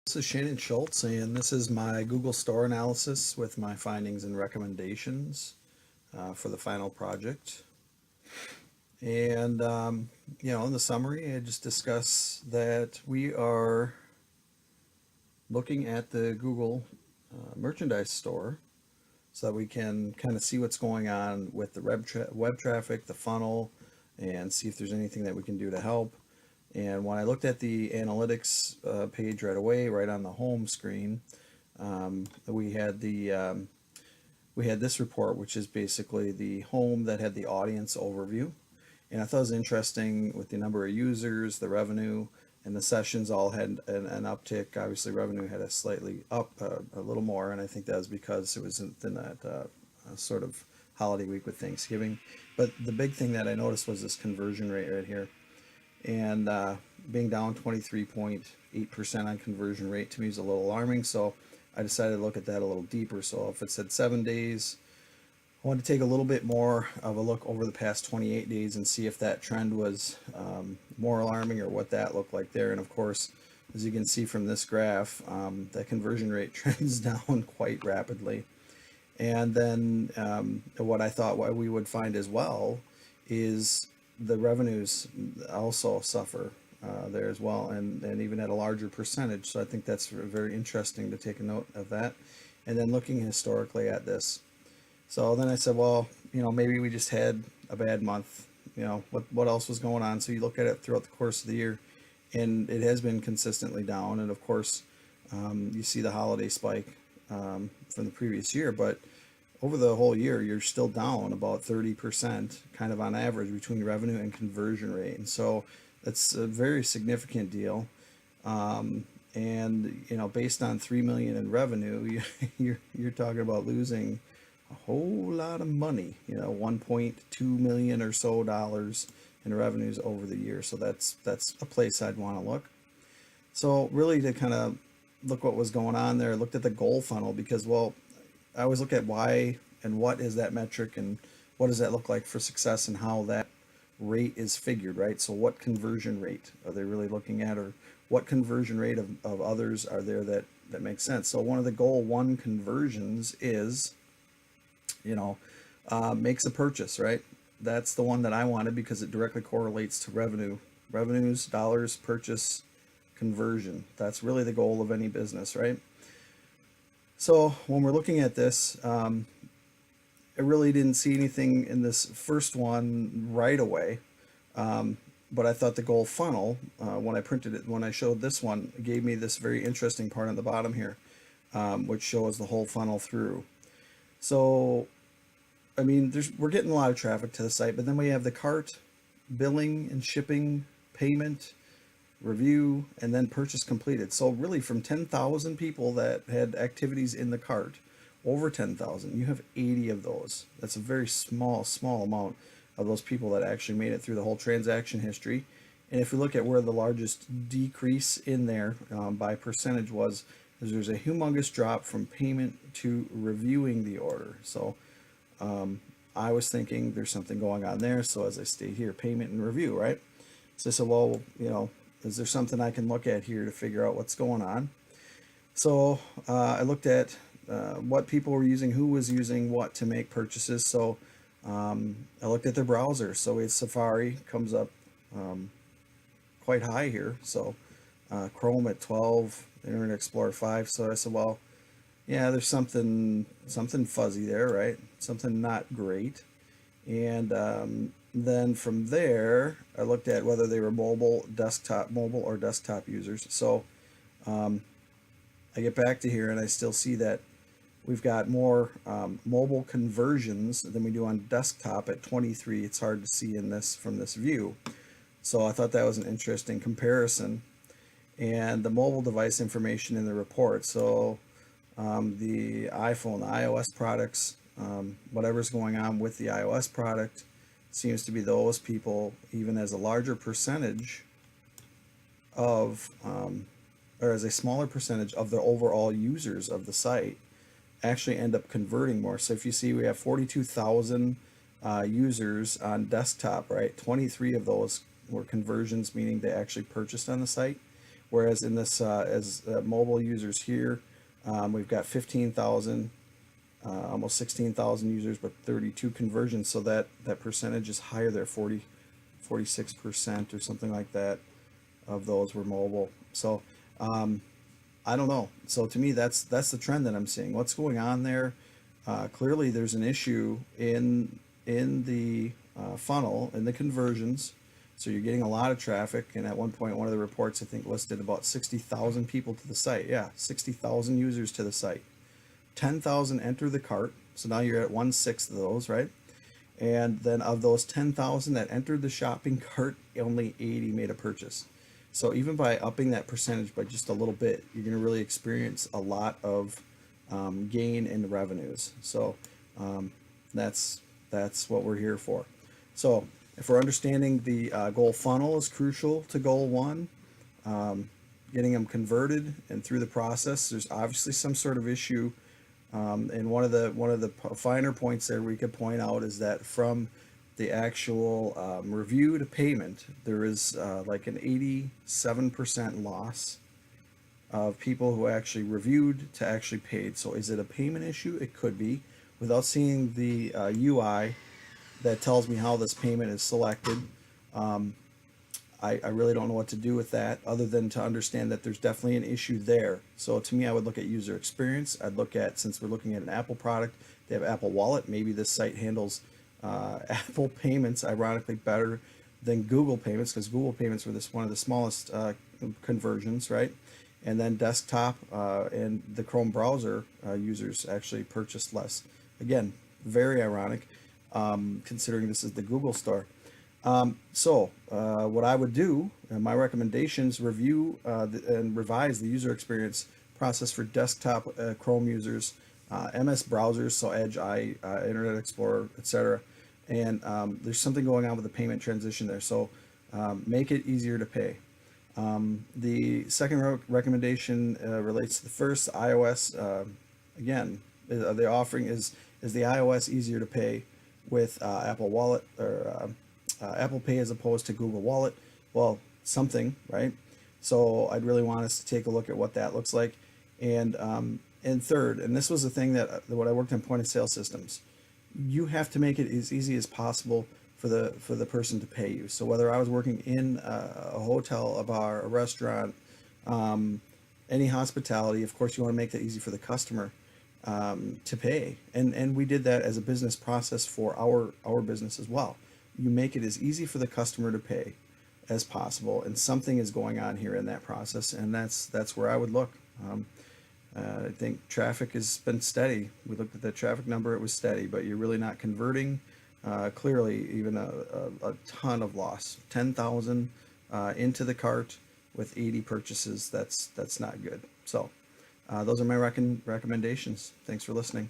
This is Shannon Schultz, and this is my Google Store analysis with my findings and recommendations for the final project. And, in the summary, I just discuss that we are looking at the Google merchandise store so that we can kind of see what's going on with the web traffic, the funnel, and see if there's anything that we can do to help. And when I looked at the analytics page right away, right on the home screen, we had we had this report, which is basically the home that had the audience overview. And I thought it was interesting with the number of users, the revenue, and the sessions all had an uptick. Obviously, revenue had a slightly up a little more, and I think that was because it was in that sort of holiday week with Thanksgiving. But the big thing that I noticed was this conversion rate right here, and being down 23.8% on conversion rate to me is a little alarming. So I decided to look at that a little deeper. So if it said 7 days, I wanted to take a little bit more of a look over the past 28 days and see if that trend was more alarming or what that looked like there. And of course, as you can see from this graph, that conversion rate trends down quite rapidly. And then what I thought what we would find as well is the revenues also suffer there as well, and even at a larger percentage. So I think that's very interesting to take a note of that. And then looking historically at this. So then I said, well, maybe we just had a bad month. What else was going on? So you look at it throughout the course of the year, and it has been consistently down. And of course, you see the holiday spike from the previous year, but over the whole year, you're still down about 30%, kind of on average, between revenue and conversion rate. And so that's a very significant deal. And based on 3 million in revenue, you're talking about losing a whole lot of money. 1.2 million or so dollars in revenues over the year. So that's a place I'd want to look. So really, to kind of look what was going on there, I looked at the goal funnel because, well, I always look at why and what is that metric and what does that look like for success and how that rate is figured, right? So what conversion rate are they really looking at, or what conversion rate of others are there that makes sense? So one of the goal one conversions is, makes a purchase, right? That's the one that I wanted because it directly correlates to revenues, dollars, purchase, conversion. That's really the goal of any business, right? So when we're looking at this, I really didn't see anything in this first one right away. But I thought the goal funnel, when I showed this one, it gave me this very interesting part on the bottom here, which shows the whole funnel through. So, I mean, we're getting a lot of traffic to the site, but then we have the cart, billing and shipping, payment, review, and then purchase completed. So really, from 10,000 people that had activities in the cart, over 10,000, you have 80 of those. That's a very small amount of those people that actually made it through the whole transaction history. And if we look at where the largest decrease in there by percentage was, is there's a humongous drop from payment to reviewing the order. So I was thinking there's something going on there. So as I state here, payment and review, right? So I said, well, is there something I can look at here to figure out what's going on? So I looked at what people were using, who was using what to make purchases. So I looked at their browser. So it's Safari comes up quite high here. So Chrome at 12, Internet Explorer 5. So I said, well, yeah, there's something fuzzy there, right? Something not great. And then from there, I looked at whether they were mobile or desktop users. So I get back to here and I still see that we've got more mobile conversions than we do on desktop at 23. It's hard to see from this view. So I thought that was an interesting comparison. And the mobile device information in the report. So the iPhone, the iOS products, whatever's going on with the iOS product, seems to be those people, even as a larger percentage of, or as a smaller percentage of the overall users of the site, actually end up converting more. So if you see, we have 42,000 users on desktop, right? 23 of those were conversions, meaning they actually purchased on the site. Whereas in this, as mobile users here, we've got 15,000, almost 16,000 users, but 32 conversions. So that percentage is higher there, 46% or something like that of those were mobile. So I don't know. So to me, that's the trend that I'm seeing. What's going on there? Clearly, there's an issue in the funnel, in the conversions. So you're getting a lot of traffic, and at one point, one of the reports I think listed about 60,000 people to the site. Yeah, 60,000 users to the site. 10,000 enter the cart. So now you're at 1/6 of those, right? And then of those 10,000 that entered the shopping cart, only 80 made a purchase. So even by upping that percentage by just a little bit, you're going to really experience a lot of gain in the revenues. So that's what we're here for. So if we're understanding the goal funnel is crucial to goal one, getting them converted and through the process, there's obviously some sort of issue. And one of the finer points there we could point out is that from the actual review to payment, there is like an 87% loss of people who actually reviewed to actually paid. So is it a payment issue? It could be. Without seeing the UI that tells me how this payment is selected, I really don't know what to do with that other than to understand that there's definitely an issue there. So to me, I would look at user experience. I'd look at, since we're looking at an Apple product, they have Apple Wallet. Maybe this site handles Apple payments, ironically, better than Google payments, because Google payments were one of the smallest conversions, right? And then desktop and the Chrome browser users actually purchased less. Again, very ironic, considering this is the Google store. So what I would do, my recommendations, review and revise the user experience process for desktop Chrome users, MS browsers, so Edge, Internet Explorer, etc. And there's something going on with the payment transition there. So make it easier to pay. The second recommendation relates to the first. iOS. Again, the offering is the iOS easier to pay with Apple Wallet or Apple Pay as opposed to Google Wallet? Well, something, right? So I'd really want us to take a look at what that looks like. And third, and this was the thing that when I worked on point of sale systems, you have to make it as easy as possible for the person to pay you. So whether I was working in a hotel, a bar, a restaurant, any hospitality, of course you want to make that easy for the customer to pay. And we did that as a business process for our business as well. You make it as easy for the customer to pay as possible, and something is going on here in that process, and that's where I would look. I think traffic has been steady. We looked at the traffic number; it was steady, but you're really not converting. Clearly, even a ton of loss. 10,000 into the cart with 80 purchases. That's not good. So those are my recommendations. Thanks for listening.